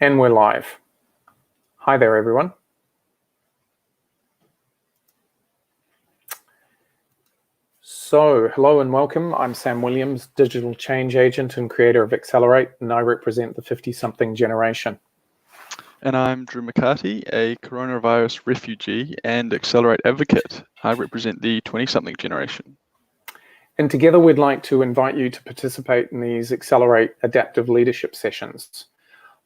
And we're live. Hi there, everyone. So, hello and welcome. I'm Sam Williams, digital change agent and creator of Accelerate, and I represent the 50-something generation. And I'm Drew McCarty, a coronavirus refugee and Accelerate advocate. I represent the 20-something generation. And together we'd like to invite you to participate in these Accelerate adaptive leadership sessions.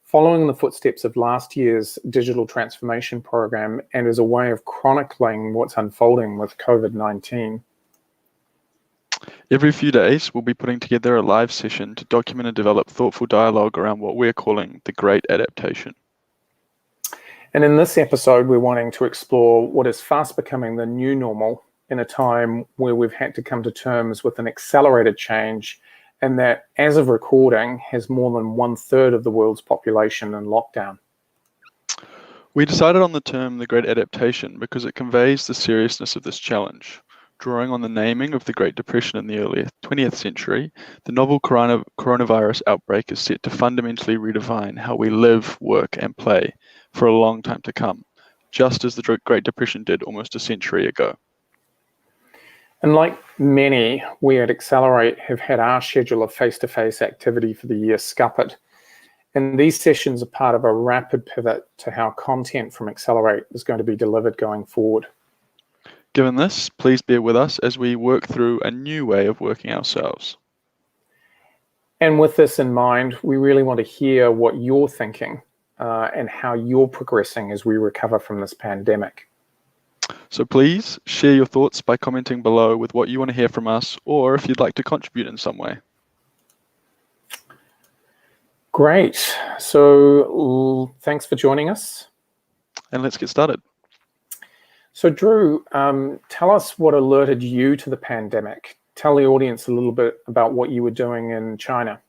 Following the footsteps of last year's digital transformation program and as a way of chronicling what's unfolding with COVID-19. Every few days, we'll be putting together a live session to document and develop thoughtful dialogue around what we're calling the Great Adaptation. And in this episode, we're wanting to explore what is fast becoming the new normal in a time where we've had to come to terms with an accelerated change, and that, as of recording, has more than 1/3 of the world's population in lockdown. We decided on the term the Great Adaptation because it conveys the seriousness of this challenge. Drawing on the naming of the Great Depression in the early 20th century, the novel coronavirus outbreak is set to fundamentally redefine how we live, work, and play for a long time to come, just as the Great Depression did almost a century ago. And like many, we at Accelerate have had our schedule of face-to-face activity for the year scuppered. And these sessions are part of a rapid pivot to how content from Accelerate is going to be delivered going forward. Given this, please bear with us as we work through a new way of working ourselves. And with this in mind, we really want to hear what you're thinking and how you're progressing as we recover from this pandemic. So please share your thoughts by commenting below with what you want to hear from us, or if you'd like to contribute in some way. Great. So thanks for joining us. And let's get started. So Drew, tell us what alerted you to the pandemic. Tell the audience a little bit about what you were doing in China.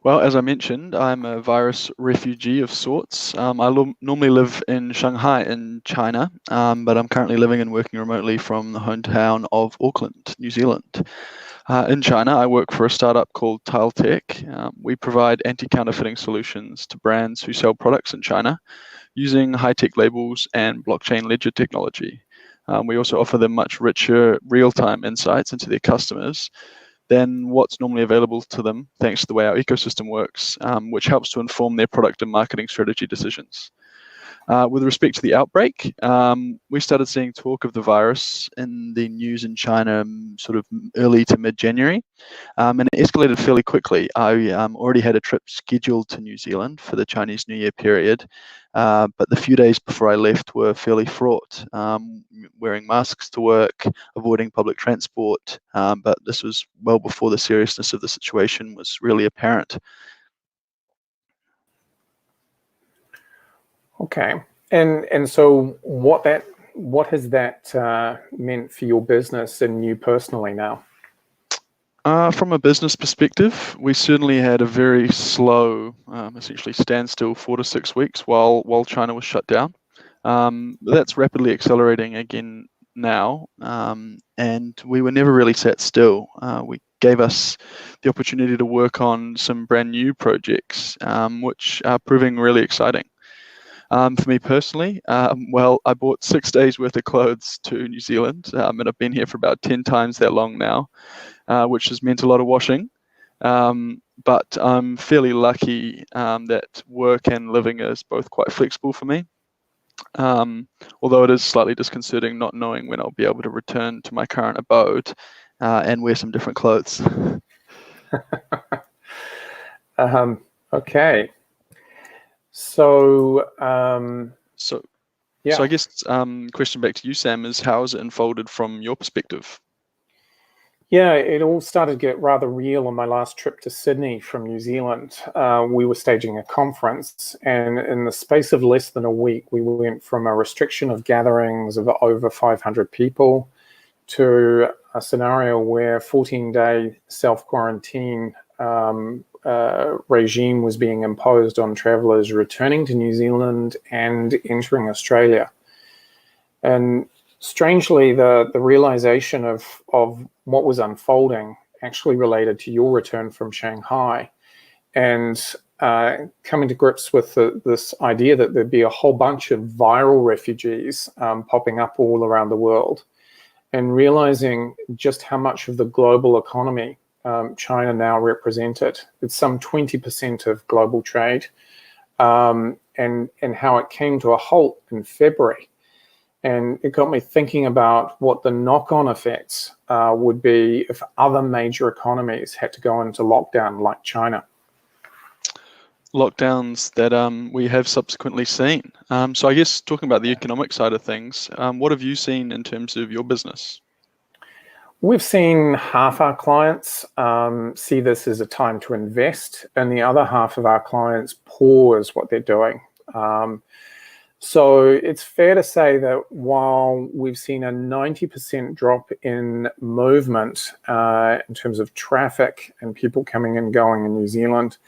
Well, as I mentioned, I'm a virus refugee of sorts. I normally live in Shanghai in China, but I'm currently living and working remotely from the hometown of Auckland, New Zealand. In China, I work for a startup called TileTech. We provide anti-counterfeiting solutions to brands who sell products in China using high-tech labels and blockchain ledger technology. We also offer them much richer real-time insights into their customers than what's normally available to them, thanks to the way our ecosystem works, which helps to inform their product and marketing strategy decisions. With respect to the outbreak, we started seeing talk of the virus in the news in China sort of early to mid-January, and it escalated fairly quickly. I already had a trip scheduled to New Zealand for the Chinese New Year period, but the few days before I left were fairly fraught, wearing masks to work, avoiding public transport, but this was well before the seriousness of the situation was really apparent. Okay, and so what has that meant for your business and you personally now? From a business perspective, we certainly had a very slow, essentially standstill 4 to 6 weeks while China was shut down. That's rapidly accelerating again now, and we were never really sat still. We gave us the opportunity to work on some brand new projects, which are proving really exciting. For me personally, well, I bought 6 days worth of clothes to New Zealand, and I've been here for about 10 times that long now, which has meant a lot of washing. But I'm fairly lucky that work and living is both quite flexible for me. Although it is slightly disconcerting not knowing when I'll be able to return to my current abode and wear some different clothes. Okay. So I guess question back to you, Sam, is how has it unfolded from your perspective? Yeah, it all started to get rather real on my last trip to Sydney from New Zealand. We were staging a conference, and in the space of less than a week, we went from a restriction of gatherings of over 500 people to a scenario where 14-day self-quarantine regime was being imposed on travellers returning to New Zealand and entering Australia. And strangely, the realization of what was unfolding actually related to your return from Shanghai. And coming to grips with this idea that there'd be a whole bunch of viral refugees popping up all around the world, and realizing just how much of the global economy China now represented. It's some 20% of global trade, and how it came to a halt in February. And it got me thinking about what the knock-on effects would be if other major economies had to go into lockdown like China. Lockdowns that we have subsequently seen. So I guess talking about the economic side of things, what have you seen in terms of your business? We've seen half our clients see this as a time to invest, and the other half of our clients pause what they're doing. So it's fair to say that while we've seen a 90% drop in movement in terms of traffic and people coming and going in New Zealand,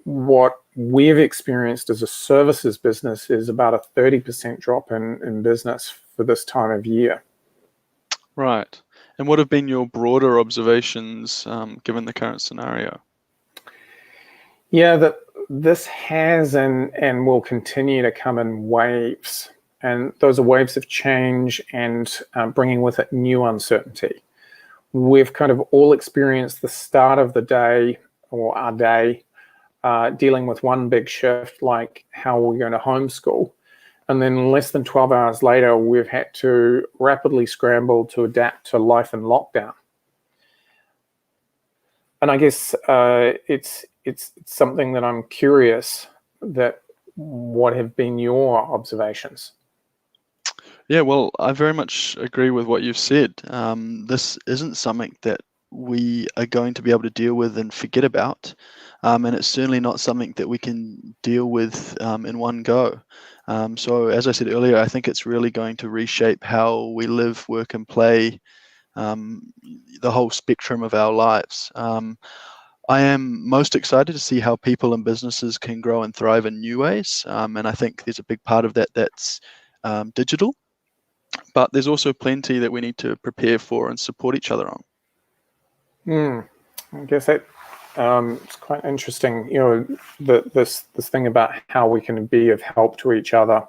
what we've experienced as a services business is about a 30% drop in business for this time of year. Right. And what have been your broader observations given the current scenario? Yeah, that this has and will continue to come in waves. And those are waves of change and bringing with it new uncertainty. We've kind of all experienced the start of the day or our day dealing with one big shift, like how we're going to homeschool. And then less than 12 hours later, we've had to rapidly scramble to adapt to life in lockdown. And I guess it's something that I'm curious that what have been your observations? Yeah, well, I very much agree with what you've said. This isn't something that we are going to be able to deal with and forget about. And it's certainly not something that we can deal with in one go. So as I said earlier, I think it's really going to reshape how we live, work, and play, the whole spectrum of our lives. I am most excited to see how people and businesses can grow and thrive in new ways. And I think there's a big part of that that's digital. But there's also plenty that we need to prepare for and support each other on. I guess that it's quite interesting, you know, this thing about how we can be of help to each other.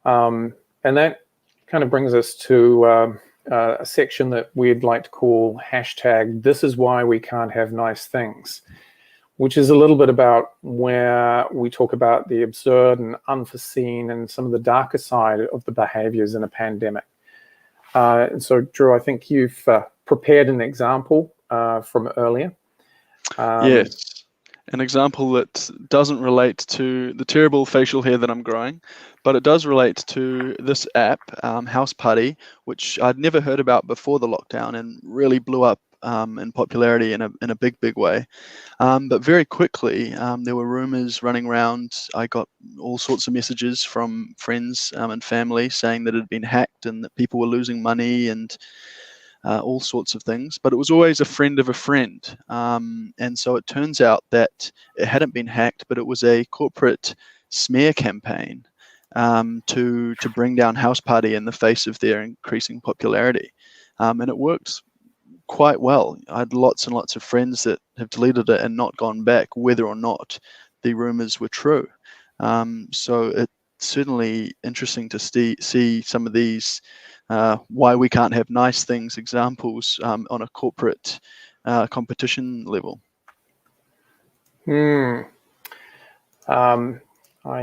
And that kind of brings us to a section that we'd like to call hashtag "This is why we can't have nice things," which is a little bit about where we talk about the absurd and unforeseen and some of the darker side of the behaviors in a pandemic. And so, Drew, I think you've prepared an example from earlier. Yes, an example that doesn't relate to the terrible facial hair that I'm growing, but it does relate to this app, House Party, which I'd never heard about before the lockdown and really blew up in popularity in a big way. But very quickly, there were rumors running around. I got all sorts of messages from friends and family saying that it had been hacked and that people were losing money and all sorts of things. But it was always a friend of a friend. And so it turns out that it hadn't been hacked, but it was a corporate smear campaign to bring down House Party in the face of their increasing popularity. And it worked quite well. I had lots and lots of friends that have deleted it and not gone back, whether or not the rumors were true. So it's certainly interesting to see some of these why we can't have nice things examples on a corporate competition level. I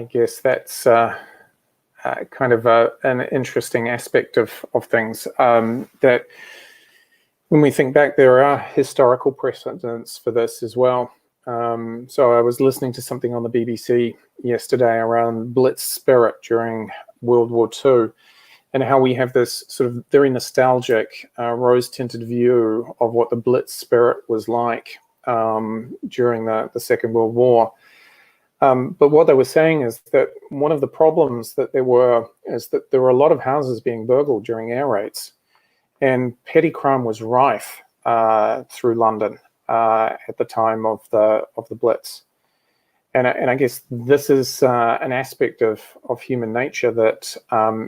guess that's kind of an interesting aspect of things, that when we think back, there are historical precedents for this as well. So I was listening to something on the BBC yesterday around Blitz spirit during World War II, and how we have this sort of very nostalgic, rose-tinted view of what the Blitz spirit was like during the Second World War. But what they were saying is that one of the problems that there were is that there were a lot of houses being burgled during air raids, and petty crime was rife through London at the time of the Blitz. And I guess this is an aspect of human nature that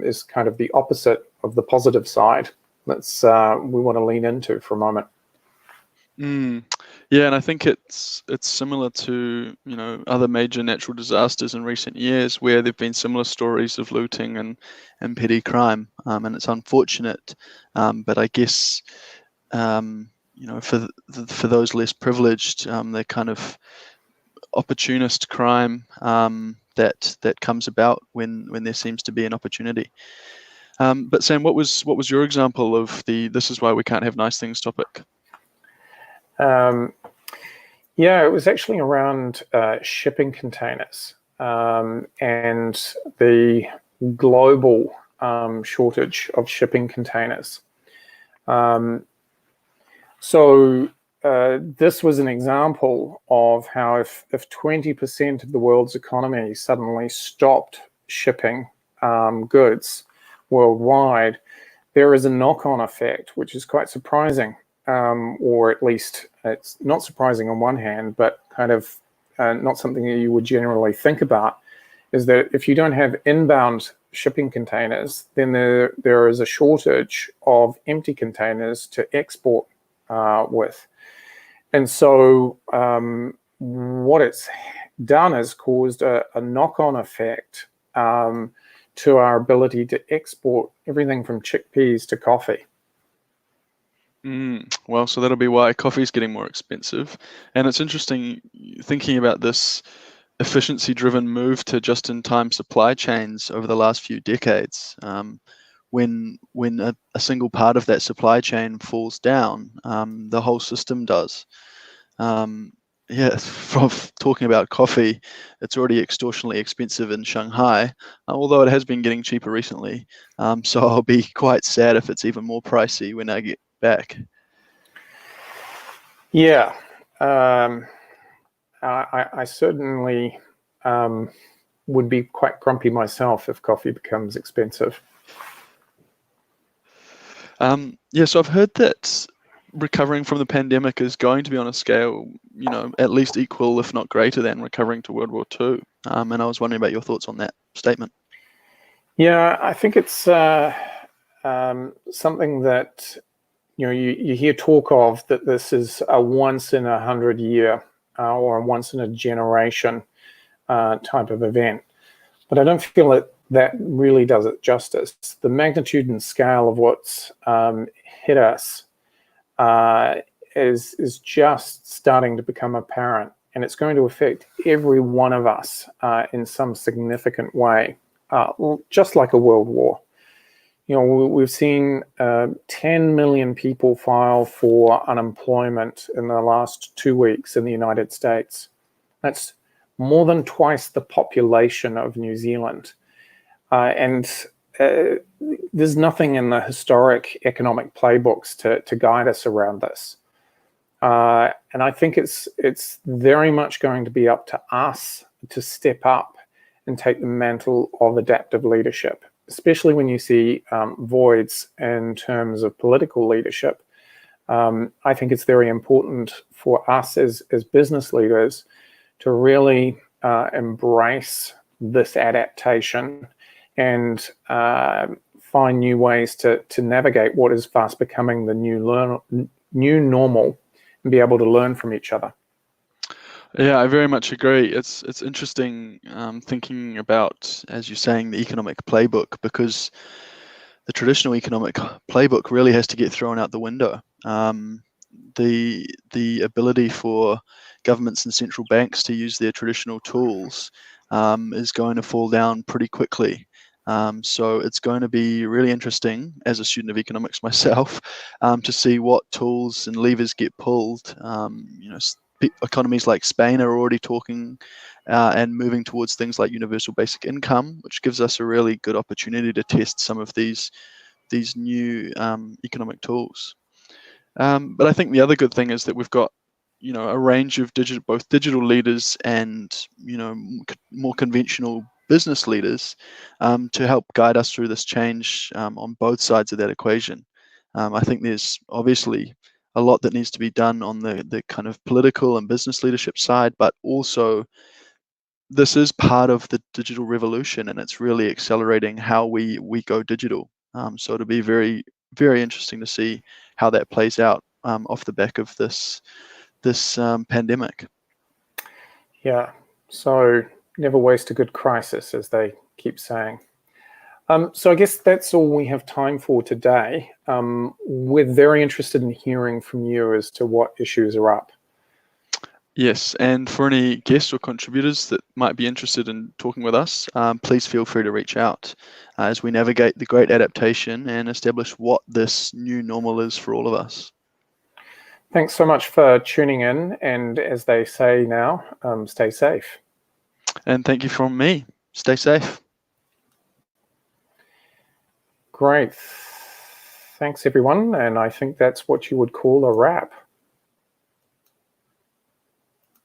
is kind of the opposite of the positive side. That's we want to lean into for a moment. Yeah, and I think it's similar to, other major natural disasters in recent years where there've been similar stories of looting and petty crime, and it's unfortunate, but I guess for those less privileged, they're kind of opportunist crime that comes about when there seems to be an opportunity. But Sam, what was your example of the "this is why we can't have nice things" topic? Yeah, it was actually around shipping containers and the global shortage of shipping containers. So this was an example of how if 20% of the world's economy suddenly stopped shipping goods worldwide, there is a knock-on effect, which is quite surprising. Or at least it's not surprising on one hand, but kind of not something that you would generally think about, is that if you don't have inbound shipping containers, then there is a shortage of empty containers to export with. And so what it's done is caused a knock-on effect to our ability to export everything from chickpeas to coffee. Well, so that'll be why coffee's getting more expensive. And it's interesting thinking about this efficiency-driven move to just-in-time supply chains over the last few decades. When a single part of that supply chain falls down, the whole system does. From talking about coffee, it's already extortionately expensive in Shanghai, although it has been getting cheaper recently. So I'll be quite sad if it's even more pricey when I get back. Yeah, I certainly would be quite grumpy myself if coffee becomes expensive. So I've heard that recovering from the pandemic is going to be on a scale, at least equal, if not greater than recovering to World War II. And I was wondering about your thoughts on that statement. Yeah, I think it's something that you hear talk of, that this is a once in 100 year or a once in a generation type of event. But I don't feel that really does it justice. The magnitude and scale of what's hit us is just starting to become apparent, and it's going to affect every one of us in some significant way, just like a world war. We've seen 10 million people file for unemployment in the last 2 weeks in the United States. That's more than twice the population of New Zealand. And there's nothing in the historic economic playbooks to guide us around this. And I think it's very much going to be up to us to step up and take the mantle of adaptive leadership, especially when you see voids in terms of political leadership. I think it's very important for us as business leaders to really embrace this adaptation and find new ways to navigate what is fast becoming the new normal, and be able to learn from each other. Yeah, I very much agree. It's interesting thinking about, as you're saying, the economic playbook, because the traditional economic playbook really has to get thrown out the window. The ability for governments and central banks to use their traditional tools is going to fall down pretty quickly. So it's going to be really interesting, as a student of economics myself, to see what tools and levers get pulled. Economies like Spain are already talking and moving towards things like universal basic income, which gives us a really good opportunity to test some of these new economic tools. But I think the other good thing is that we've got a range of both digital leaders and more conventional business leaders to help guide us through this change on both sides of that equation. I think there's obviously a lot that needs to be done on the kind of political and business leadership side, but also this is part of the digital revolution, and it's really accelerating how we go digital. So it'll be very, very interesting to see how that plays out off the back of this this pandemic. Yeah, so never waste a good crisis, as they keep saying. So I guess that's all we have time for today. We're very interested in hearing from you as to what issues are up. Yes, and for any guests or contributors that might be interested in talking with us, please feel free to reach out as we navigate the Great Adaptation and establish what this new normal is for all of us. Thanks so much for tuning in, and as they say now, stay safe. And thank you from me. Stay safe. Great. Thanks, everyone, and I think that's what you would call a wrap.